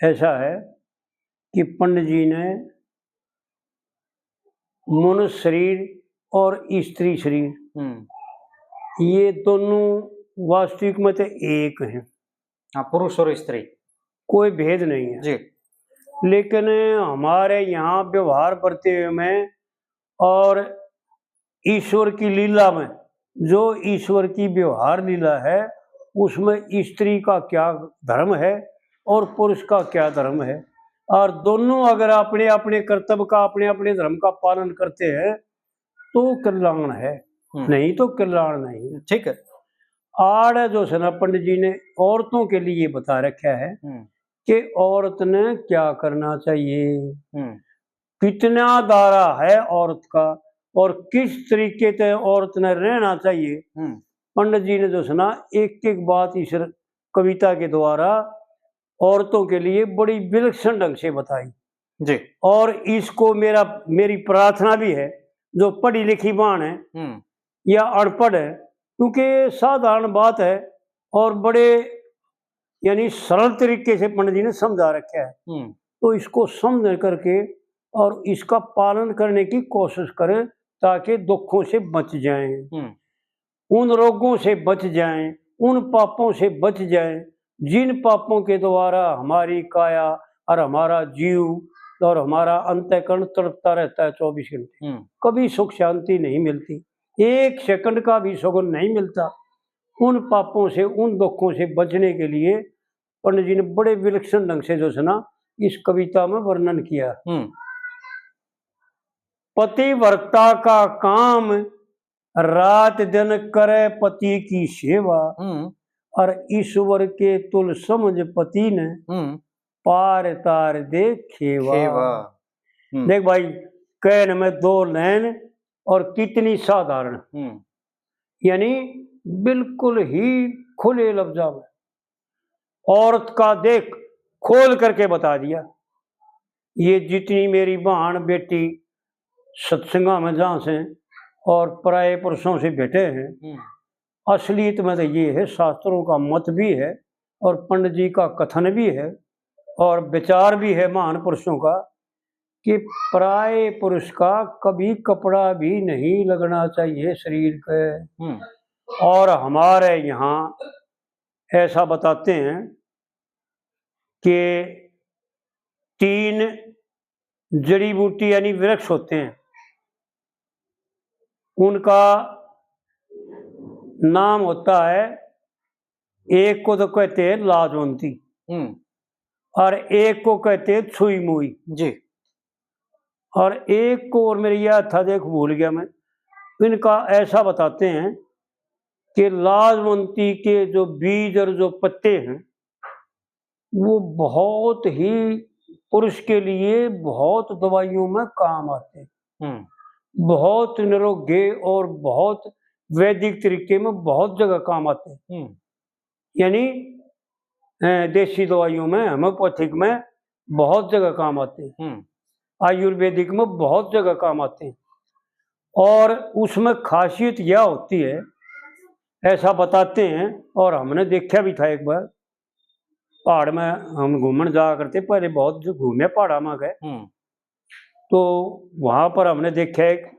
ऐसा है कि पंडित जी ने मनुष्य शरीर और स्त्री शरीर ये दोनों वास्तविक में तो एक हैं। हाँ, पुरुष और स्त्री कोई भेद नहीं है जी। लेकिन हमारे यहाँ व्यवहार करते हुए में और ईश्वर की लीला में, जो ईश्वर की व्यवहार लीला है उसमें स्त्री का क्या धर्म है और पुरुष का क्या धर्म है, और दोनों अगर अपने अपने कर्तव्य का अपने अपने धर्म का पालन करते हैं तो कल्याण है, नहीं तो कल्याण नहीं। ठीक है। आड़ जो है ना पंडित जी ने औरतों के लिए बता रखा है कि औरत ने क्या करना चाहिए, कितना दायरा है औरत का और किस तरीके से औरत ने रहना चाहिए। पंडित जी ने जो है ना एक एक बात इस कविता के द्वारा औरतों के लिए बड़ी विलक्षण ढंग से बताई जी। और इसको मेरी प्रार्थना भी है, जो पढ़ी लिखी बाण है या अनपढ़ है, क्योंकि साधारण बात है और बड़े यानी सरल तरीके से पंडित जी ने समझा रखा है, तो इसको समझ करके और इसका पालन करने की कोशिश करें ताकि दुखों से बच जाएं, उन रोगों से बच जाएं, उन पापों से बच जाएं जिन पापों के द्वारा हमारी काया और हमारा जीव और हमारा अंतःकरण तड़पता रहता है 24 घंटे, कभी सुख शांति नहीं मिलती, एक सेकंड का भी सुकून नहीं मिलता। उन पापों से उन दुखों से बचने के लिए पंडित जी ने बड़े विलक्षण ढंग से जो है ना इस कविता में वर्णन किया। पतिव्रता का काम रात दिन करे पति की सेवा, और ईश्वर के तुल समझ पति ने पार तार दे खेवा। देख भाई, कहने में दो लाइन और कितनी साधारण, यानी बिल्कुल ही खुले लफ्जा में औरत का देख खोल करके बता दिया। ये जितनी मेरी बहन बेटी सत्संगा में जहाँ से और पराये पुरुषों से बैठे हैं, असलियत में तो ये है, शास्त्रों का मत भी है और पंडित जी का कथन भी है और विचार भी है महान पुरुषों का कि पराये पुरुष का कभी कपड़ा भी नहीं लगना चाहिए शरीर पे। और हमारे यहाँ ऐसा बताते हैं कि 3 जड़ी बूटी यानी वृक्ष होते हैं, उनका नाम होता है, एक को तो कहते हैं लाजवंती और एक को कहते हैं छुई मुई जी, और एक को और मेरी याद था, देख भूल गया मैं। इनका ऐसा बताते हैं कि लाजवंती के जो बीज और जो पत्ते हैं वो बहुत ही पुरुष के लिए बहुत दवाइयों में काम आते हैं, बहुत निरोगी और बहुत वैदिक तरीके में बहुत जगह काम आते हैं, यानी देसी दवाइयों में, होम्योपैथिक में बहुत जगह काम आते हैं, आयुर्वेदिक में बहुत जगह काम आते हैं। और उसमें खासियत यह होती है, ऐसा बताते हैं और हमने देखा भी था, एक बार पहाड़ में हम घूमने जा करते, पहले बहुत घूमे पहाड़ा में गए, तो वहां पर हमने देखा एक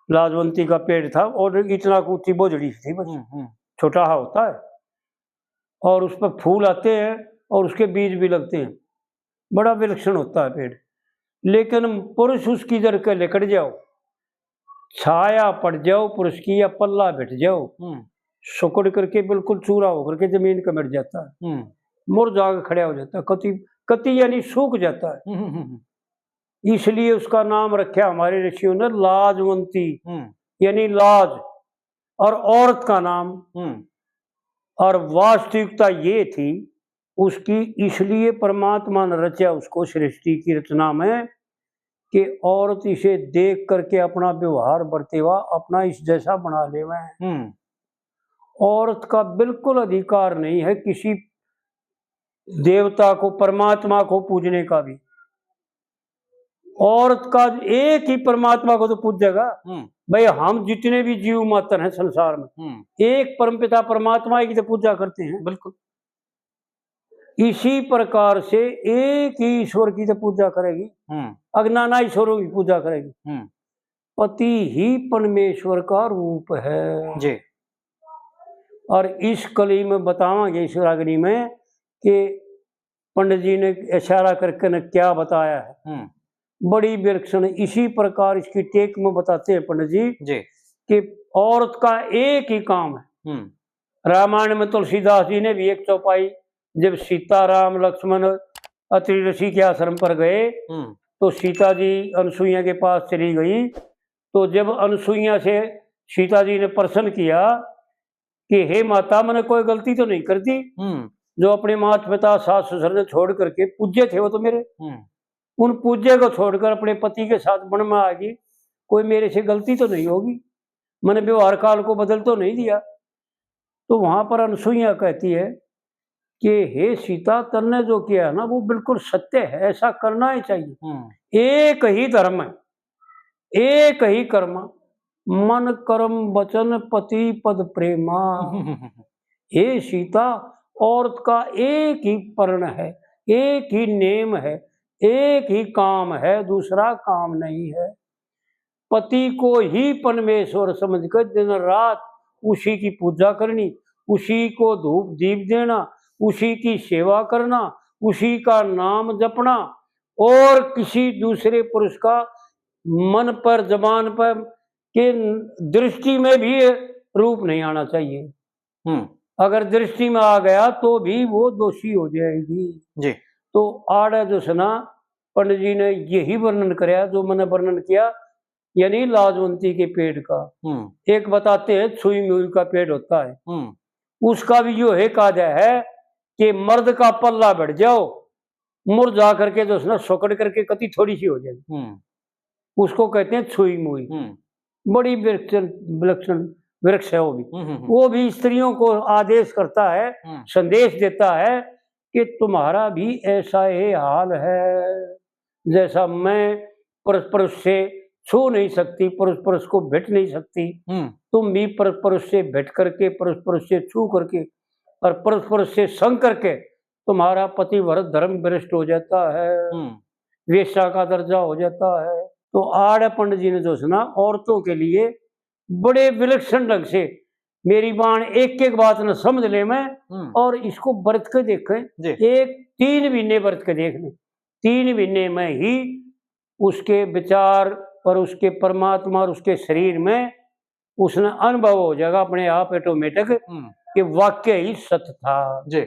लाजवंती का पेड़ था और इतना ऊंची बोझड़ी थी, छोटा सा होता है और उस पर फूल आते हैं और उसके बीज भी लगते हैं, बड़ा विलक्षण होता है पेड़। लेकिन पुरुष उसकी जड़ के लिकड़ जाओ, छाया पड़ जाओ पुरुष की या पल्ला बैठ जाओ, सुकड़ करके बिल्कुल चूरा होकर के जमीन का मिट जाता है, मुरझा के खड़ा हो जाता है, कति यानी सूख जाता है। इसलिए उसका नाम रखा हमारे ऋषियों ने लाजवंती, यानी लाज और औरत का नाम। और वास्तविकता ये थी उसकी, इसलिए परमात्मा ने रचा उसको सृष्टि की रचना में कि औरत इसे देख करके अपना व्यवहार बरतेवा अपना इस जैसा बना ले। औरत का बिल्कुल अधिकार नहीं है किसी देवता को, परमात्मा को पूजने का भी। औरत का एक ही परमात्मा को तो पूजेगा भाई, हम जितने भी जीव मात्र हैं संसार में, एक परमपिता परमात्मा की तो पूजा करते हैं, बिल्कुल। इसी प्रकार से एक ही ईश्वर की तो पूजा करेगी, अज्ञाना ईश्वरों की पूजा करेगी। पति ही परमेश्वर का रूप है जी। और इस कली में बतावांगे इस रागनी में कि पंडित जी ने इशारा करके ने क्या बताया है। बड़ी विलक्षण इसी प्रकार इसकी टेक में बताते हैं पंडित जी कि औरत का एक ही काम है। रामायण में तुलसीदास जी ने भी एक चौपाई, जब सीता राम लक्ष्मण अत्रि ऋषि के आश्रम पर गए तो सीता जी अनसुईया के पास चली गई, तो जब अनसुईया से सीता जी ने प्रश्न किया कि हे माता, मैंने कोई गलती तो नहीं कर दी, जो अपने माता पिता सास ससुर ने छोड़ करके पूज्य थे वो तो मेरे, उन पूज्य को छोड़कर अपने पति के साथ वन में आ गई, कोई मेरे से गलती तो नहीं होगी, मैंने व्यवहार काल को बदल तो नहीं दिया। तो वहां पर अनसुईया कहती है कि हे सीता, तन्ने जो किया है ना वो बिल्कुल सत्य है, ऐसा करना ही चाहिए। एक ही धर्म है, एक ही कर्म, मन कर्म वचन पति पद प्रेमा। हे सीता, औरत का एक ही पर्ण है, एक ही नेम है, एक ही काम है, दूसरा काम नहीं है। पति को ही परमेश्वर समझकर दिन रात उसी की पूजा करनी, उसी को धूप दीप देना, उसी की सेवा करना, उसी का नाम जपना, और किसी दूसरे पुरुष का मन पर जबान पर के दृष्टि में भी रूप नहीं आना चाहिए। अगर दृष्टि में आ गया तो भी वो दोषी हो जाएगी जी। तो आड़ा जो सुना पंडित जी ने यही वर्णन कराया जो मैंने वर्णन किया, यानी लाजवंती के पेड़ का। एक बताते हैं छुई मुई का पेड़ होता है, उसका भी जो है काजा है कि मर्द का पल्ला बढ़ जाओ, मुरझा करके जो सुना सोकड़ करके कति थोड़ी सी हो जाएगी, उसको कहते हैं छुई मुई। बड़ी विलक्षण वृक्ष है वो भी स्त्रियों को आदेश करता है, संदेश देता है कि तुम्हारा भी ऐसा ही हाल है, जैसा मैं पुरुष से छू नहीं सकती, पुरुष को भेट नहीं सकती, तुम भी पुरुष से भेट करके, पुरुष से छू करके और पुरुष से संग करके तुम्हारा पतिव्रत धर्म भ्रष्ट हो जाता है, वेश्या का दर्जा हो जाता है। तो आड़ पंडित जी ने जो सुना औरतों के लिए बड़े विलक्षण ढंग से मेरी बाण एक एक बात न समझ ले मैं, और इसको बरत के देखें, एक 3 महीने बरत के देख लें, 3 महीने में ही उसके विचार और उसके परमात्मा और उसके शरीर में उसने अनुभव हो जाएगा अपने आप ऑटोमेटिक कि वाक्य ही सत्य था जी।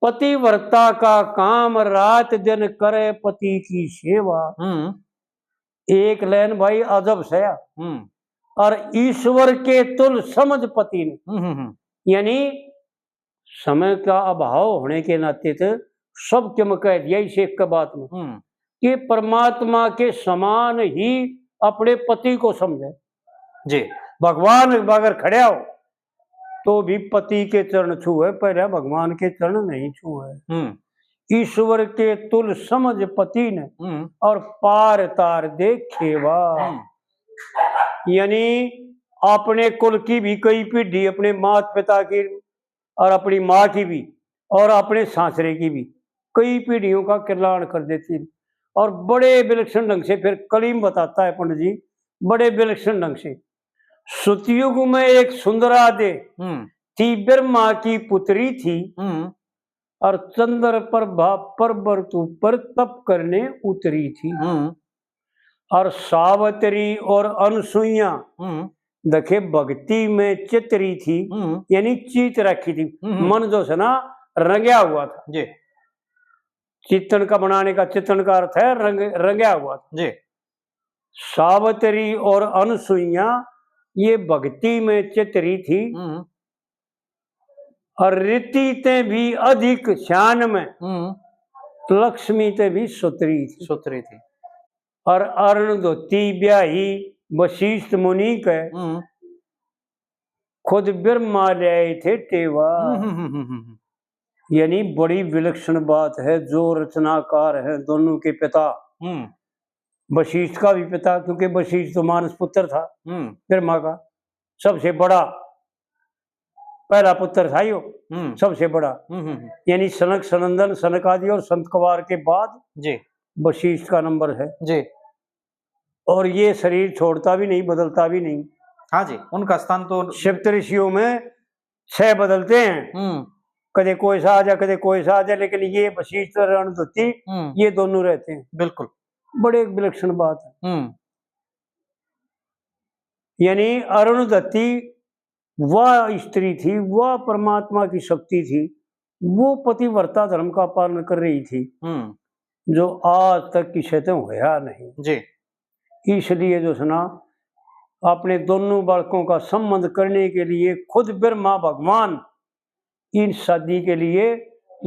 पतिव्रता का काम रात दिन करे पति की सेवा। एक लाइन भाई अजब सया, और ईश्वर के तुल समझ पति ने, यानी समय का अभाव होने के नाते थे सब क्यों कह दिया इस एक के बात में कि परमात्मा के समान ही अपने पति को समझे जी। भगवान अगर खड़े हो तो भी पति के चरण छुए, पहले भगवान के चरण नहीं छुए। ईश्वर के तुल समझ पति ने और पार तार देखेवा, यानी अपने कुल की भी कई पीढ़ी, अपने माता पिता की और अपनी माँ की भी और अपने सासरे की भी कई पीढ़ियों का कल्याण कर देती। और बड़े विलक्षण ढंग से फिर कलीम बताता है पंडित जी, बड़े विलक्षण ढंग से, सतयुग में एक सुंदरा दे थी, ब्रह्मा की पुत्री थी, और चंद्र प्रभा पर्वतों पर तप करने उतरी थी, और सावित्री और अनसुईया देखे भक्ति में चितरी थी, यानी चीत रखी थी, मन जो है ना रंगया हुआ था जी। चित्तन का बनाने का, चित्तन का अर्थ है रंगया हुआ था जी। सावित्री और अनसुईया ये भक्ति में चितरी थी, और रीति ते भी अधिक शान में लक्ष्मी ते भी सुतरी थी, और अरुणधोती ब्याही वशिष्ठ मुनि के खुद ब्रह्मा ले थे टेवा। यानी बड़ी विलक्षण बात है, जो रचनाकार है दोनों के पिता, वशिष्ठ का भी पिता, क्योंकि वशिष्ठ तो मानस पुत्र था ब्रह्मा का, सबसे बड़ा पहला पुत्र था यो, सबसे बड़ा। यानी सनक सनंदन सनकादि और संत कवार के बाद जी वशिष्ठ का नंबर है जी। और ये शरीर छोड़ता भी नहीं, बदलता भी नहीं। हाँ जी, उनका स्थान तो सप्त ऋषियों में 6 बदलते हैं, कदे कोई सा आ जाए कदे कोई सा आ जाए, लेकिन ये वशिष्ठ और अरुंधति ये दोनों रहते हैं। बिल्कुल, बड़े विलक्षण बात है। यानी अरुणधति वह स्त्री थी, वह परमात्मा की शक्ति थी, वो पतिव्रता धर्म का पालन कर रही थी, जो आज तक किसी से होया नहीं जी। इसलिए जो सुना अपने दोनों बालकों का संबंध करने के लिए खुद ब्रह्मा भगवान इन शादी के लिए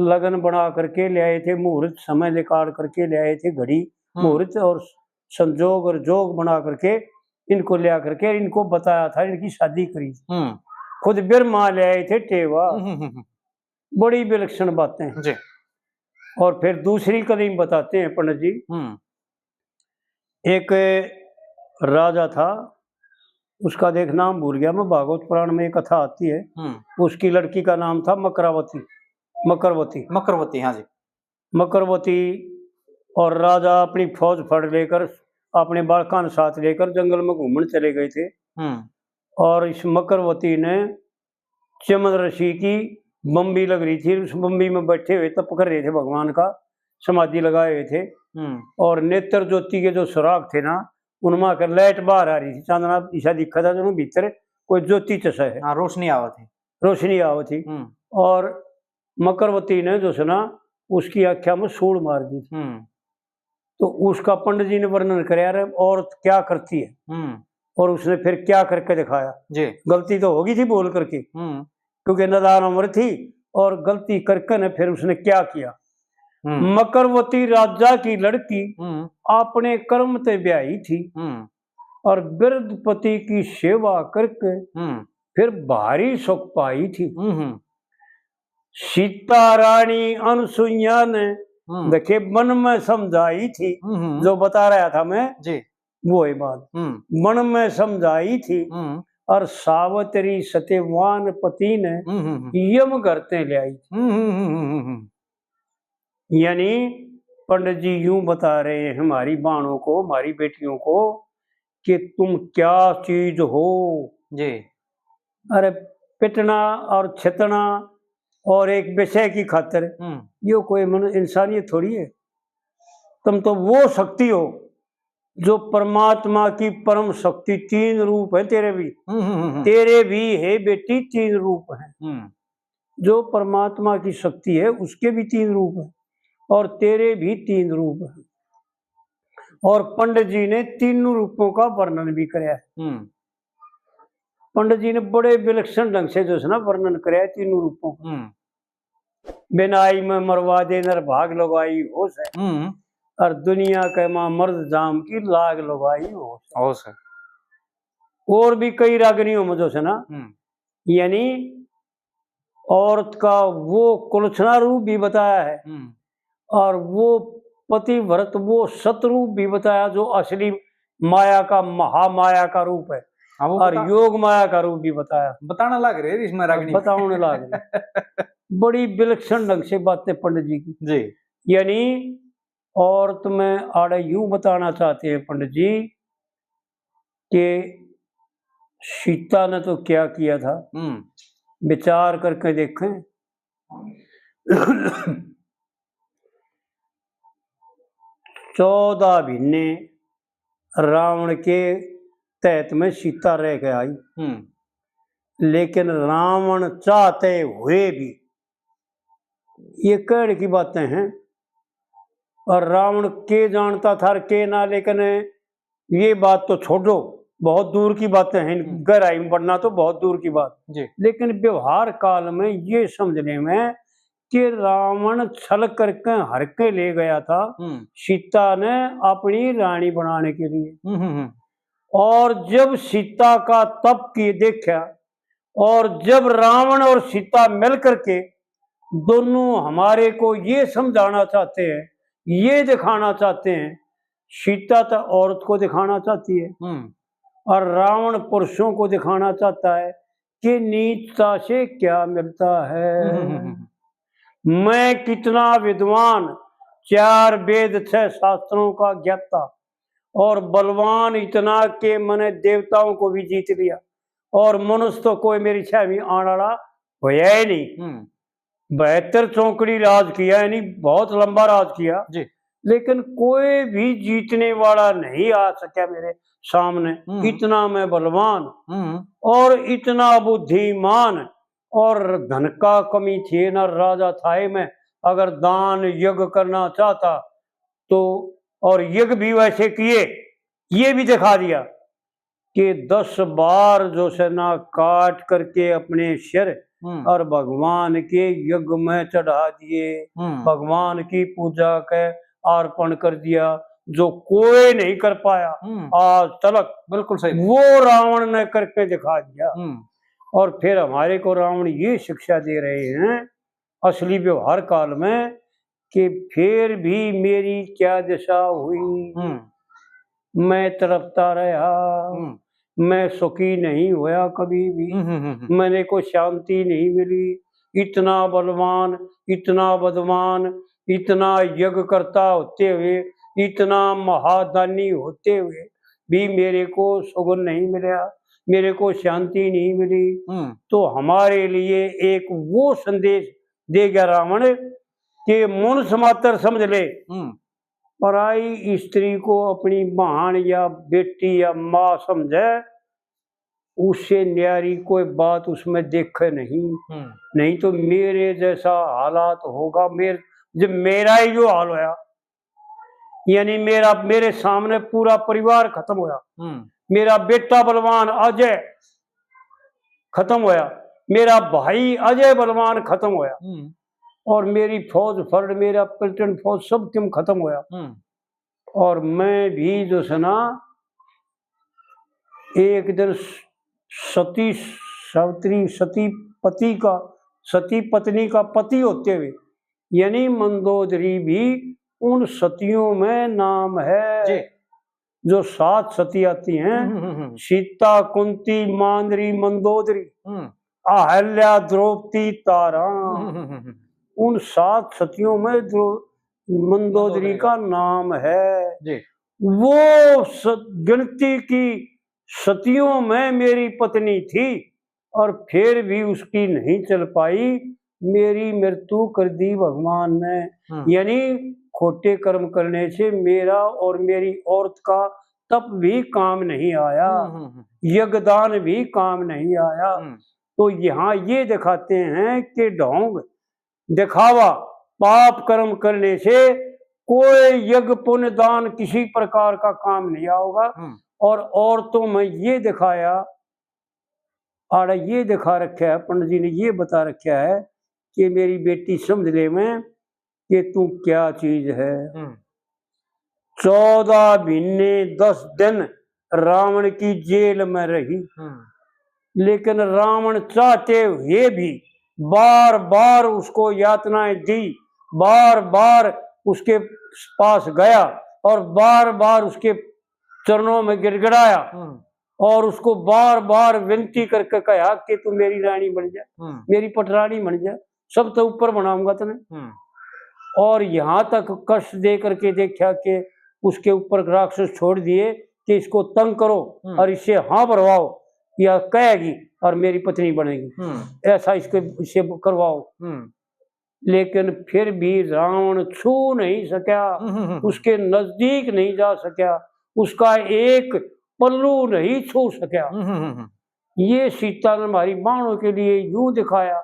लगन बना करके ले आए थे, मुहूर्त समय निकाल करके ले आए थे, घड़ी मुहूर्त और संजोग और जोग बना करके इनको ले आकर के इनको बताया था, इनकी शादी करी थी। खुद ब्रह्मा ले आए थे टेवा। बड़ी विलक्षण बातें जी। और फिर दूसरी कदम बताते हैं पंडित जी। एक राजा था, उसका देख नाम भूल गया मैं, भागवत पुराण में एक कथा आती है, उसकी लड़की का नाम था मकरावती, मकरवती। हाँ जी, मकरवती। और राजा अपनी फौज फड़ लेकर अपने बालकान साथ लेकर जंगल में घूमने चले गए थे। और इस मकरवती ने चमन ऋषि की बम्बी लग रही थी, उस बम्बी में बैठे हुए तप कर रहे थे, भगवान का समाधि लगाए हुए थे। और नेत्र ज्योति के जो सुराग थे ना, उनमें आकर लाइट बाहर आ रही थी, चांदना ऐसा दिखा था जो भीतर कोई ज्योति चसा है, रोशनी आवा थी। और मकरवती ने जो सुना उसकी आख्या में सूड़ मार दी थी। तो उसका पंडित जी ने वर्णन कराया औरत क्या करती है, और उसने फिर क्या करके दिखाया जी। गलती तो होगी थी बोल करके, क्योंकि नदान उम्र थी, और गलती करके ने फिर उसने क्या किया। मकरवती राजा की लड़की अपने कर्म ते ब्याही थी, और वृद्ध पति की सेवा करके फिर भारी सुख पाई थी। सीता रानी अनसुईया ने देखे मन में समझाई थी, जो बता रहा था मैं जी, वो ही बात मन में समझाई थी। और सावित्री सत्यवान पति ने यम करते ले आई। यानी पंडित जी यूं बता रहे हैं हमारी बाणों को, हमारी बेटियों को, कि तुम क्या चीज हो जी। अरे पिटना और छितना और एक विषय की खातिर ये कोई इंसानियत थोड़ी है। तुम तो वो शक्ति हो जो परमात्मा की परम शक्ति, 3 रूप है तेरे भी, तेरे भी है बेटी 3 रूप है। जो परमात्मा की शक्ति है उसके भी 3 रूप है, और तेरे भी 3 रूप है। और पंडित जी ने तीनों रूपों का वर्णन भी कराया है। पंडित जी ने बड़े विलक्षण ढंग से जो है ना वर्णन कराया तीनों रूपों का। बिनाई में मरवा दे नर भाग लगाई होश है, और दुनिया के मां मर्द जाम की लाग लगाई होश है। और भी कई रागनियों में जो है ना, यानी औरत का वो कुलछना रूप भी बताया है, और वो पतिव्रत वो सतरूप भी बताया, जो असली माया का महामाया का रूप है। और योग माया का रूप भी बताया। बताने लग रहे इसमें रागनी, बताने लग रहे। बड़ी विलक्षण ढंग से बातें पंडित जी की जी। यानी औरत में आड़े यूं बताना चाहते हैं पंडित जी कि सीता ने तो क्या किया था, विचार करके देखें। 14 महीने रावण के तहत में सीता रह के आई, लेकिन रावण चाहते हुए भी, ये कहने की बातें हैं, और रावण के जानता था के ना, लेकिन ये बात तो छोड़ो, बहुत दूर की बातें हैं, गहराई में पढ़ना तो बहुत दूर की बात जी। लेकिन व्यवहार काल में ये समझने में कि रावण छल करके हर के ले गया था सीता ने अपनी रानी बनाने के लिए। और जब सीता का तप किए देखा, और जब रावण और सीता मिल करके दोनों हमारे को ये समझाना चाहते हैं, ये दिखाना चाहते हैं, सीता तो औरत को दिखाना चाहती है और रावण पुरुषों को दिखाना चाहता है कि नीचता से क्या मिलता है। मैं कितना विद्वान, 4 वेद 6 शास्त्रों का ज्ञाता, और बलवान इतना के मैंने देवताओं को भी जीत लिया, और मनुष्य तो कोई मेरी छावी आना होया ही नहीं। 72 चौकड़ी राज किया, यानी बहुत लंबा राज किया जी। लेकिन कोई भी जीतने वाला नहीं आ सका मेरे सामने। इतना मैं बलवान और इतना बुद्धिमान, और धन का कमी थी ना राजा था मैं। अगर दान यज्ञ करना चाहता तो, और यज्ञ भी वैसे किए, ये भी दिखा दिया कि 10 बार जो से ना काट करके अपने सिर और भगवान के यज्ञ में चढ़ा दिए, भगवान की पूजा के अर्पण कर दिया, जो कोई नहीं कर पाया आज तक। बिल्कुल सही। वो रावण ने करके दिखा दिया। और फिर हमारे को रावण ये शिक्षा दे रहे हैं असली व्यवहार काल में कि फिर भी मेरी क्या दशा हुई, मैं तड़पता रहा, मैं सुखी नहीं हुआ कभी भी, मैंने को शांति नहीं मिली। इतना बलवान, इतना बदमान, इतना यज्ञ करता होते हुए, इतना महादानी होते हुए भी मेरे को सुगुन नहीं मिला, मेरे को शांति नहीं मिली। तो हमारे लिए एक वो संदेश दे गया रावण कि मनुष्य मात्र समझ ले, पराई स्त्री को अपनी बहन या बेटी या माँ समझे, उससे न्यारी कोई बात उसमें देखे नहीं। नहीं तो मेरे जैसा हालात होगा। जब मेरा ही जो हाल होया, यानी मेरे सामने पूरा परिवार खत्म होया, मेरा बेटा बलवान अजय खत्म होया, मेरा भाई अजय बलवान खत्म होया, और मेरी फौज फर्ड, मेरा पलटन फौज सब क्यों खत्म होया। और मैं भी जो है ना एक दिन सती पत्नी का पति होते हुए, यानी मंदोदरी भी उन सतियों में नाम है। जो 7 सती आती हैं, सीता, कुंती, मांदरी, मंदोदरी, अहल्या, द्रौपदी, तारा, उन 7 सतियों में मंदोदरी का नाम है। वो गिनती की सतियों में मेरी पत्नी थी, और फिर भी उसकी नहीं चल पाई, मेरी मृत्यु कर दी भगवान ने। यानी खोटे कर्म करने से मेरा और मेरी औरत का तप भी काम नहीं आया, यज्ञदान भी काम नहीं आया। तो यहाँ ये दिखाते हैं कि ढोंग दिखावा पाप कर्म करने से कोई यज्ञ पुण्य दान किसी प्रकार का काम नहीं होगा। और औरतों में ये दिखाया, और ये दिखा रखा है, पंडित जी ने ये बता रखा है कि मेरी बेटी समझ ले में कि तू क्या चीज है। 14 महीने 10 दिन रावण की जेल में रही, लेकिन रावण चाहते हुए भी बार बार उसको यातनाएं दी, बार बार उसके पास गया और बार बार उसके चरणों में गिड़गिड़ाया, और उसको बार बार विनती करके कहा कि तू मेरी रानी बन जा, मेरी पटरानी बन जा, सब तो ऊपर बनाऊंगा तुम्हें। और यहाँ तक कष्ट दे करके देखा कि उसके ऊपर राक्षस छोड़ दिए कि इसको तंग करो और इससे हाँ भरवाओ, या कहेगी और मेरी पत्नी बनेगी, ऐसा इसे करवाओ। लेकिन फिर भी रावण छू नहीं सका, उसके नजदीक नहीं जा सका, उसका एक पल्लू नहीं छू सका। ये सीता ने हमारी बाणों के लिए यूं दिखाया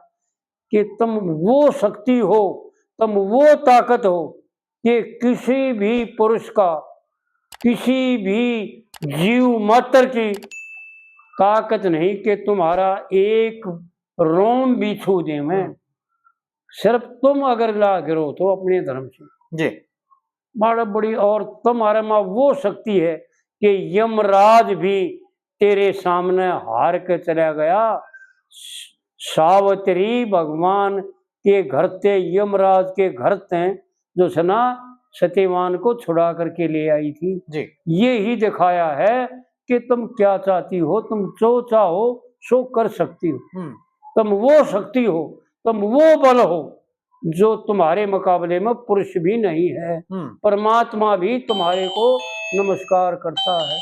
कि तुम वो शक्ति हो, तुम वो ताकत हो कि किसी भी पुरुष का, किसी भी जीव मात्र की ताकत नहीं कि तुम्हारा एक रोम भी छू दे। मैं सिर्फ तुम अगर ला गिरो तो अपने धर्म से जी बड़ा बड़ी, और तुम्हारे में वो शक्ति है कि यमराज भी तेरे सामने हार के चला गया। सावित्री भगवान के घर थे, यमराज के घर थे, जो है ना सत्यवान को छुड़ा करके ले आई थी जी। ये ही दिखाया है कि तुम क्या चाहती हो, तुम जो चाहो सो कर सकती हो। तुम वो शक्ति हो, तुम वो बल हो जो तुम्हारे मुकाबले में पुरुष भी नहीं है। परमात्मा भी तुम्हारे को नमस्कार करता है।